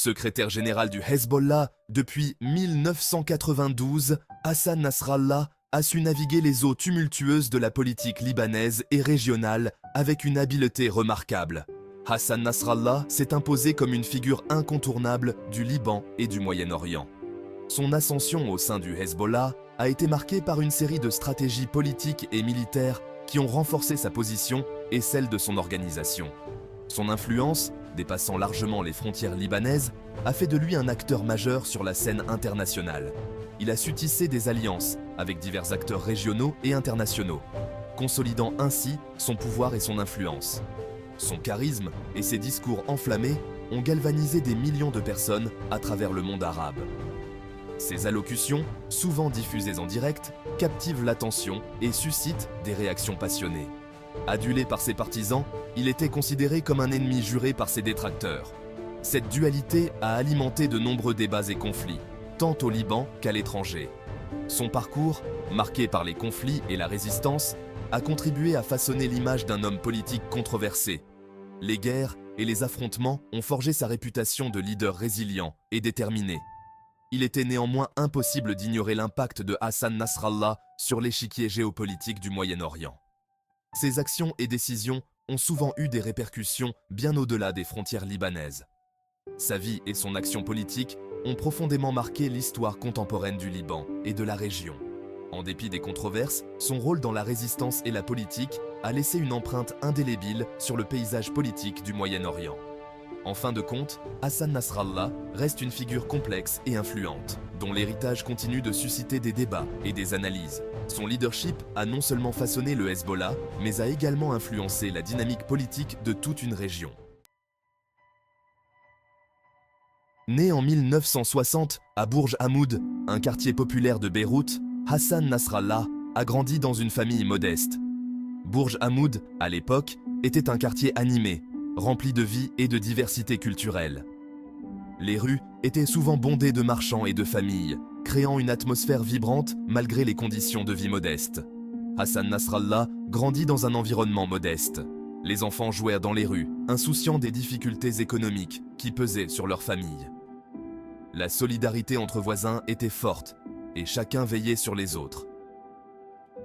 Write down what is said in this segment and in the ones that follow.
Secrétaire général du Hezbollah depuis 1992, Hassan Nasrallah a su naviguer les eaux tumultueuses de la politique libanaise et régionale avec une habileté remarquable. Hassan Nasrallah s'est imposé comme une figure incontournable du Liban et du Moyen-Orient. Son ascension au sein du Hezbollah a été marquée par une série de stratégies politiques et militaires qui ont renforcé sa position et celle de son organisation. Son influence, dépassant largement les frontières libanaises, a fait de lui un acteur majeur sur la scène internationale. Il a su tisser des alliances avec divers acteurs régionaux et internationaux, consolidant ainsi son pouvoir et son influence. Son charisme et ses discours enflammés ont galvanisé des millions de personnes à travers le monde arabe. Ses allocutions, souvent diffusées en direct, captivent l'attention et suscitent des réactions passionnées. Adulé par ses partisans, il était considéré comme un ennemi juré par ses détracteurs. Cette dualité a alimenté de nombreux débats et conflits, tant au Liban qu'à l'étranger. Son parcours, marqué par les conflits et la résistance, a contribué à façonner l'image d'un homme politique controversé. Les guerres et les affrontements ont forgé sa réputation de leader résilient et déterminé. Il était néanmoins impossible d'ignorer l'impact de Hassan Nasrallah sur l'échiquier géopolitique du Moyen-Orient. Ses actions et décisions ont souvent eu des répercussions bien au-delà des frontières libanaises. Sa vie et son action politique ont profondément marqué l'histoire contemporaine du Liban et de la région. En dépit des controverses, son rôle dans la résistance et la politique a laissé une empreinte indélébile sur le paysage politique du Moyen-Orient. En fin de compte, Hassan Nasrallah reste une figure complexe et influente, dont l'héritage continue de susciter des débats et des analyses. Son leadership a non seulement façonné le Hezbollah, mais a également influencé la dynamique politique de toute une région. Né en 1960 à Bourj Hamoud, un quartier populaire de Beyrouth, Hassan Nasrallah a grandi dans une famille modeste. Bourj Hamoud, à l'époque, était un quartier animé, rempli de vie et de diversité culturelle. Les rues étaient souvent bondées de marchands et de familles, créant une atmosphère vibrante malgré les conditions de vie modestes. Hassan Nasrallah grandit dans un environnement modeste. Les enfants jouèrent dans les rues, insouciants des difficultés économiques qui pesaient sur leur famille. La solidarité entre voisins était forte et chacun veillait sur les autres.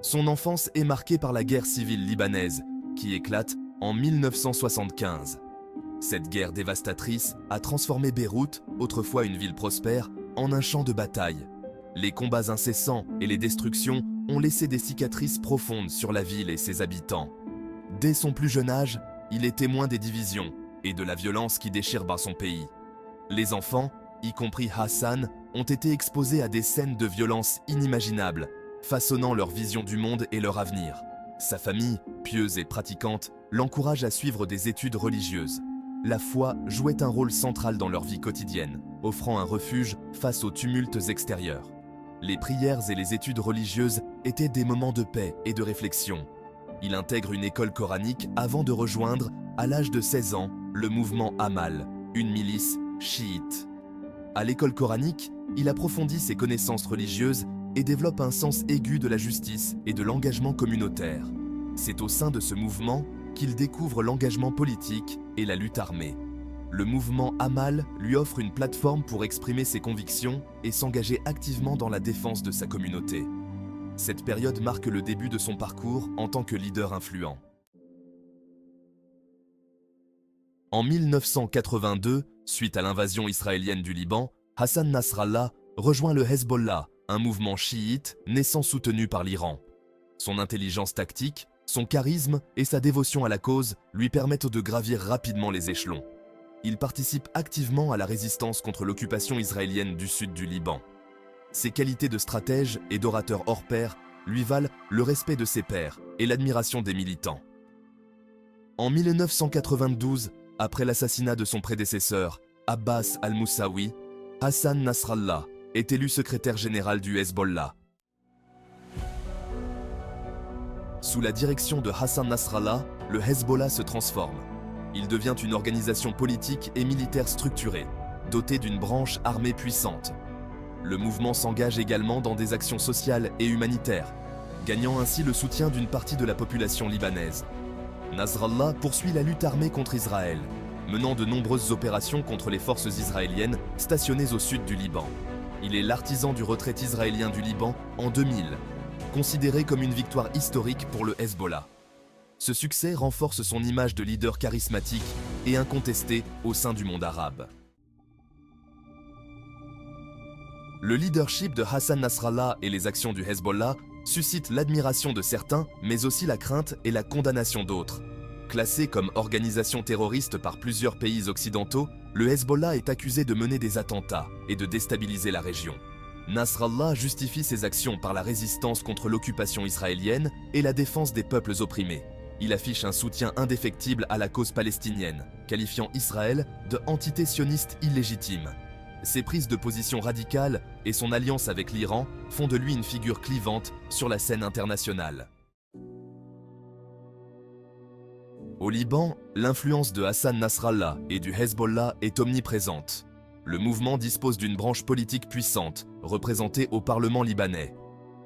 Son enfance est marquée par la guerre civile libanaise qui éclate en 1975. Cette guerre dévastatrice a transformé Beyrouth, autrefois une ville prospère, en un champ de bataille. Les combats incessants et les destructions ont laissé des cicatrices profondes sur la ville et ses habitants. Dès son plus jeune âge, il est témoin des divisions et de la violence qui déchire son pays. Les enfants, y compris Hassan, ont été exposés à des scènes de violence inimaginables, façonnant leur vision du monde et leur avenir. Sa famille, pieuse et pratiquante, l'encourage à suivre des études religieuses. La foi jouait un rôle central dans leur vie quotidienne, offrant un refuge face aux tumultes extérieurs. Les prières et les études religieuses étaient des moments de paix et de réflexion. Il intègre une école coranique avant de rejoindre, à l'âge de 16 ans, le mouvement Amal, une milice chiite. À l'école coranique, il approfondit ses connaissances religieuses et développe un sens aigu de la justice et de l'engagement communautaire. C'est au sein de ce mouvement qu'il découvre l'engagement politique et la lutte armée. Le mouvement Amal lui offre une plateforme pour exprimer ses convictions et s'engager activement dans la défense de sa communauté. Cette période marque le début de son parcours en tant que leader influent. En 1982, suite à l'invasion israélienne du Liban, Hassan Nasrallah rejoint le Hezbollah, un mouvement chiite naissant soutenu par l'Iran. Son intelligence tactique, son charisme et sa dévotion à la cause lui permettent de gravir rapidement les échelons. Il participe activement à la résistance contre l'occupation israélienne du sud du Liban. Ses qualités de stratège et d'orateur hors pair lui valent le respect de ses pairs et l'admiration des militants. En 1992, après l'assassinat de son prédécesseur, Abbas al-Moussaoui, Hassan Nasrallah est élu secrétaire général du Hezbollah. Sous la direction de Hassan Nasrallah, le Hezbollah se transforme. Il devient une organisation politique et militaire structurée, dotée d'une branche armée puissante. Le mouvement s'engage également dans des actions sociales et humanitaires, gagnant ainsi le soutien d'une partie de la population libanaise. Nasrallah poursuit la lutte armée contre Israël. menant de nombreuses opérations contre les forces israéliennes stationnées au sud du Liban. Il est l'artisan du retrait israélien du Liban en 2000, considéré comme une victoire historique pour le Hezbollah. Ce succès renforce son image de leader charismatique et incontesté au sein du monde arabe. Le leadership de Hassan Nasrallah et les actions du Hezbollah suscitent l'admiration de certains, mais aussi la crainte et la condamnation d'autres. Classé comme organisation terroriste par plusieurs pays occidentaux, le Hezbollah est accusé de mener des attentats et de déstabiliser la région. Nasrallah justifie ses actions par la résistance contre l'occupation israélienne et la défense des peuples opprimés. Il affiche un soutien indéfectible à la cause palestinienne, qualifiant Israël de entité sioniste illégitime. Ses prises de position radicales et son alliance avec l'Iran font de lui une figure clivante sur la scène internationale. Au Liban, l'influence de Hassan Nasrallah et du Hezbollah est omniprésente. Le mouvement dispose d'une branche politique puissante, représentée au Parlement libanais.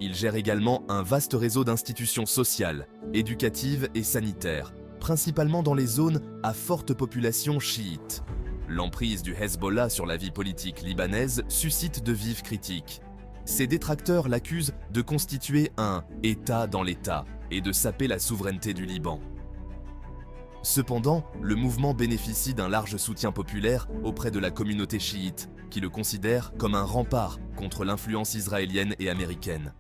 Il gère également un vaste réseau d'institutions sociales, éducatives et sanitaires, principalement dans les zones à forte population chiite. L'emprise du Hezbollah sur la vie politique libanaise suscite de vives critiques. Ses détracteurs l'accusent de constituer un « État dans l'État » et de saper la souveraineté du Liban. Cependant, le mouvement bénéficie d'un large soutien populaire auprès de la communauté chiite, qui le considère comme un rempart contre l'influence israélienne et américaine.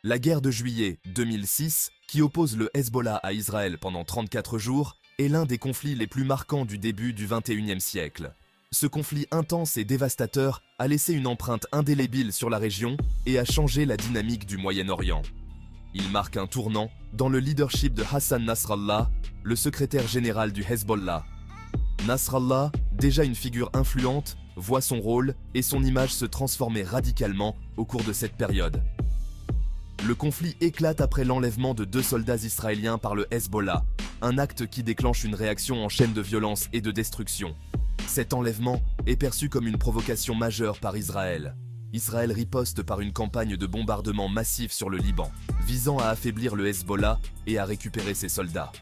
La guerre de juillet 2006, qui oppose le Hezbollah à Israël pendant 34 jours, est l'un des conflits les plus marquants du début du XXIe siècle. Ce conflit intense et dévastateur a laissé une empreinte indélébile sur la région et a changé la dynamique du Moyen-Orient. Il marque un tournant dans le leadership de Hassan Nasrallah, le secrétaire général du Hezbollah. Nasrallah, déjà une figure influente, voit son rôle et son image se transformer radicalement au cours de cette période. Le conflit éclate après l'enlèvement de 2 soldats israéliens par le Hezbollah, un acte qui déclenche une réaction en chaîne de violence et de destruction. Cet enlèvement est perçu comme une provocation majeure par Israël. Israël riposte par une campagne de bombardement massif sur le Liban, visant à affaiblir le Hezbollah et à récupérer ses soldats.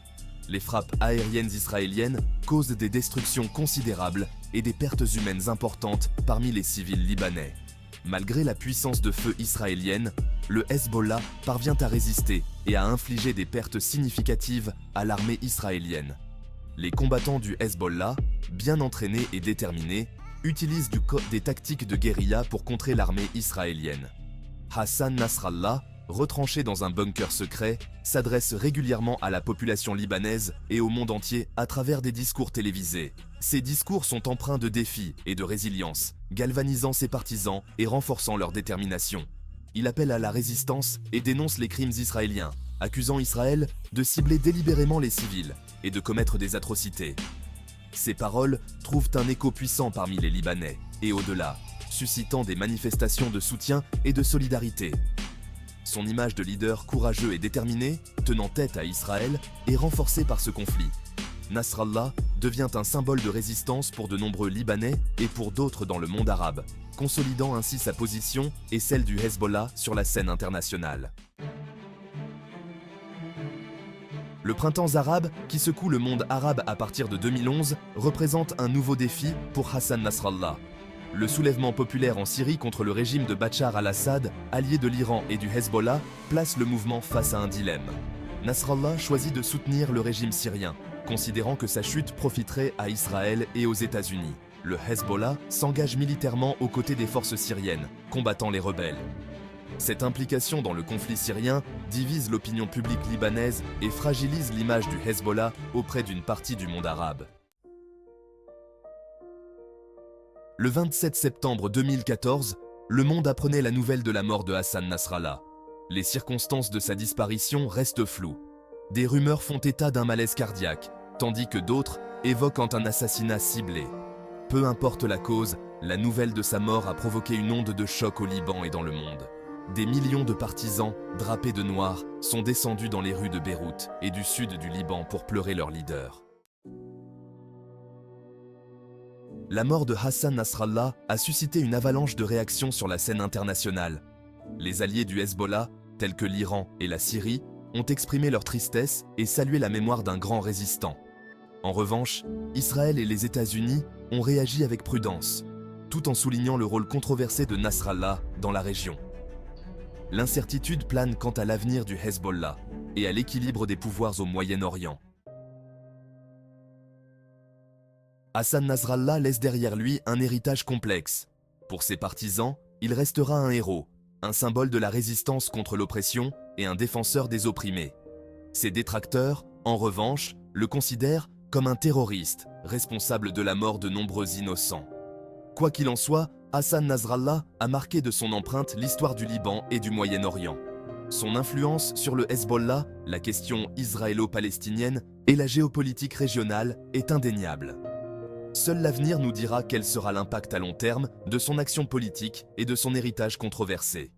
Les frappes aériennes israéliennes causent des destructions considérables et des pertes humaines importantes parmi les civils libanais. Malgré la puissance de feu israélienne, le Hezbollah parvient à résister et à infliger des pertes significatives à l'armée israélienne. Les combattants du Hezbollah, bien entraînés et déterminés, utilisent des tactiques de guérilla pour contrer l'armée israélienne. Hassan Nasrallah, retranché dans un bunker secret, s'adresse régulièrement à la population libanaise et au monde entier à travers des discours télévisés. Ces discours sont empreints de défis et de résilience, galvanisant ses partisans et renforçant leur détermination. Il appelle à la résistance et dénonce les crimes israéliens, accusant Israël de cibler délibérément les civils et de commettre des atrocités. Ces paroles trouvent un écho puissant parmi les Libanais et au-delà, suscitant des manifestations de soutien et de solidarité. Son image de leader courageux et déterminé, tenant tête à Israël, est renforcée par ce conflit. Nasrallah devient un symbole de résistance pour de nombreux Libanais et pour d'autres dans le monde arabe, consolidant ainsi sa position et celle du Hezbollah sur la scène internationale. Le printemps arabe, qui secoue le monde arabe à partir de 2011, représente un nouveau défi pour Hassan Nasrallah. Le soulèvement populaire en Syrie contre le régime de Bachar al-Assad, allié de l'Iran et du Hezbollah, place le mouvement face à un dilemme. Nasrallah choisit de soutenir le régime syrien, considérant que sa chute profiterait à Israël et aux États-Unis. Le Hezbollah s'engage militairement aux côtés des forces syriennes, combattant les rebelles. Cette implication dans le conflit syrien divise l'opinion publique libanaise et fragilise l'image du Hezbollah auprès d'une partie du monde arabe. Le 27 septembre 2014, le monde apprenait la nouvelle de la mort de Hassan Nasrallah. Les circonstances de sa disparition restent floues. Des rumeurs font état d'un malaise cardiaque, tandis que d'autres évoquent un assassinat ciblé. Peu importe la cause, la nouvelle de sa mort a provoqué une onde de choc au Liban et dans le monde. Des millions de partisans, drapés de noir, sont descendus dans les rues de Beyrouth et du sud du Liban pour pleurer leur leader. La mort de Hassan Nasrallah a suscité une avalanche de réactions sur la scène internationale. Les alliés du Hezbollah, tels que l'Iran et la Syrie, ont exprimé leur tristesse et salué la mémoire d'un grand résistant. En revanche, Israël et les États-Unis ont réagi avec prudence, tout en soulignant le rôle controversé de Nasrallah dans la région. L'incertitude plane quant à l'avenir du Hezbollah et à l'équilibre des pouvoirs au Moyen-Orient. Hassan Nasrallah laisse derrière lui un héritage complexe. Pour ses partisans, il restera un héros, un symbole de la résistance contre l'oppression et un défenseur des opprimés. Ses détracteurs, en revanche, le considèrent comme un terroriste, responsable de la mort de nombreux innocents. Quoi qu'il en soit, Hassan Nasrallah a marqué de son empreinte l'histoire du Liban et du Moyen-Orient. Son influence sur le Hezbollah, la question israélo-palestinienne et la géopolitique régionale est indéniable. Seul l'avenir nous dira quel sera l'impact à long terme de son action politique et de son héritage controversé.